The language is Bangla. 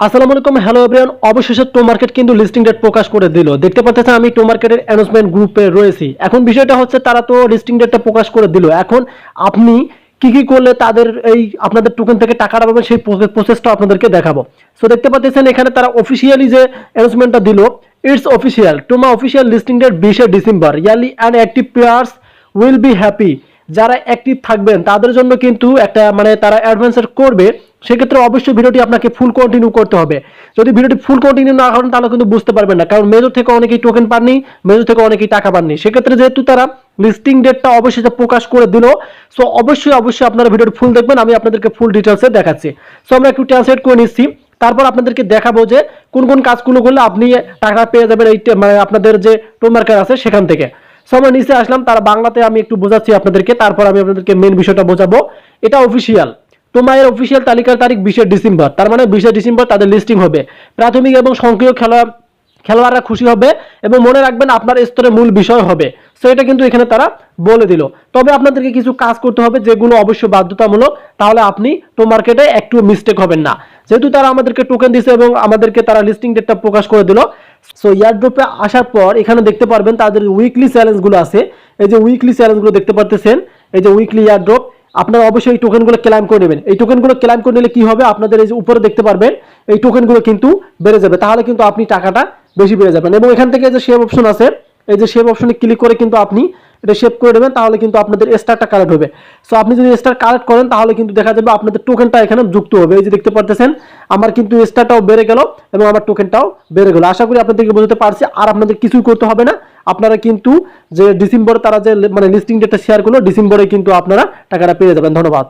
আসসালামু আলাইকুম, হ্যালো এভরিওয়ান। অবশেষে টো মার্কেট কিন্তু লিস্টিং ডেট প্রকাশ করে দিল। দেখতে পাচ্ছেন আমি টো মার্কেটের অ্যানাউন্সমেন্ট গ্রুপে রয়েছি। এখন বিষয়টা হচ্ছে তারা তো লিস্টিং ডেটটা প্রকাশ করে দিল। এখন আপনি কি কি করলে তাদের এই আপনাদের টোকেন থেকে টাকাটা পাবেন সেই প্রসেসটা আপনাদেরকে দেখাবো। সো দেখতে পাচ্ছেন এখানে তারা অফিসিয়ালি যে অ্যানাউন্সমেন্টটা দিল, ইটস অফিসিয়াল। টোমা official listing date 20 December. Early and active players will be happy. যারা অ্যাক্টিভ থাকবেন তাদের জন্য কিন্তু একটা তারা অ্যাডভেঞ্চার করবে। সেক্ষেত্রে অবশ্যই ভিডিওটি আপনাকে ফুল কন্টিনিউ করতে হবে। যদি ভিডিওটি ফুল কন্টিনিউ না করেন তাহলে কিন্তু বুঝতে পারবেন না, কারণ মেজর থেকে অনেকেই টোকেন পাননি, মেজর থেকে অনেকেই টাকা পাননি। সেক্ষেত্রে যেহেতু তারা লিস্টিং ডেটটা অবশ্যই প্রকাশ করে দিল, সো অবশ্যই আপনারা ভিডিওটি ফুল দেখবেন। আমি আপনাদেরকে ফুল ডিটেলসে দেখাচ্ছি। সো আমরা একটু ট্রান্সলেট করে নিচ্ছি, তারপর আপনাদেরকে দেখাবো যে কোন কোন কাজগুলো করলে আপনি টাকা পেয়ে যাবেন এই আপনাদের যে টো মার্কেট আছে সেখান থেকে। সো আমরা নিচে আসলাম, তারা বাংলাতে আমি একটু বোঝাচ্ছি আপনাদেরকে, তারপর আমি আপনাদেরকে মেন বিষয়টা বোঝাবো। এটা অফিসিয়াল তোমার অফিসিয়াল তালিকার তারিখ 20 ডিসেম্বর, তার মানে 20 ডিসেম্বর তাদের লিস্টিং হবে। প্রাথমিক এবং সক্রিয় খেলোয়াড়রা খুশি হবে এবং মনে রাখবেন আপনার স্তরে মূল বিষয় হবে। সো এটা কিন্তু এখানে তারা বলে দিল। তবে আপনাদেরকে কিছু কাজ করতে হবে যেগুলো অবশ্যই বাধ্যতামূলক, তাহলে আপনি টো মার্কেটে একটু মিস্টেক হবেন না। যেহেতু তারা আমাদেরকে টোকেন দিছে এবং আমাদেরকে তারা লিস্টিং ডেটটা প্রকাশ করে দিল। সো এয়ারড্রপে আসার পর এখানে দেখতে পারবেন তাদের উইকলি চ্যালেঞ্জগুলো আছে। এই যে উইকলি চ্যালেঞ্জগুলো দেখতে পারতেছেন, এই যে উইকলি এয়ারড্রপ, আপনারা অবশ্যই এই টোকেনগুলো ক্লেম করে নেবেন। এই টোকেনগুলো ক্লেম করে নিলে কি হবে, আপনাদের এই যে উপরে দেখতে পারবেন এই টোকেনগুলো কিন্তু বেড়ে যাবে, তাহলে কিন্তু আপনি টাকাটা বেশি বেড়ে যাবেন। এবং এখান থেকে যে সেভ অপশন আছে, এই যে সেভ অপশনে ক্লিক করে কিন্তু আপনি এটা সেভ করে দেবেন, তাহলে কিন্তু আপনাদের স্টারটা কালেক্ট হবে। সো আপনি যদি স্টার কালেক্ট করেন তাহলে কিন্তু দেখা যাবে আপনাদের টোকেনটা এখানে যুক্ত হবে। এই যে দেখতে পারতেছেন আমার কিন্তু স্টারটাও বেড়ে গেল এবং আমার টোকেনটাও বেড়ে গেল। আশা করি আপনাদেরকে বোঝাতে পারছি। আর আপনাদের কিছুই করতে হবে না, আপনারা কিন্তু যে ডিসেম্বরে তারা যে লিস্টিং ডেটটা শেয়ার করলো, ডিসেম্বরে কিন্তু আপনারা টাকাটা পেয়ে যাবেন। ধন্যবাদ।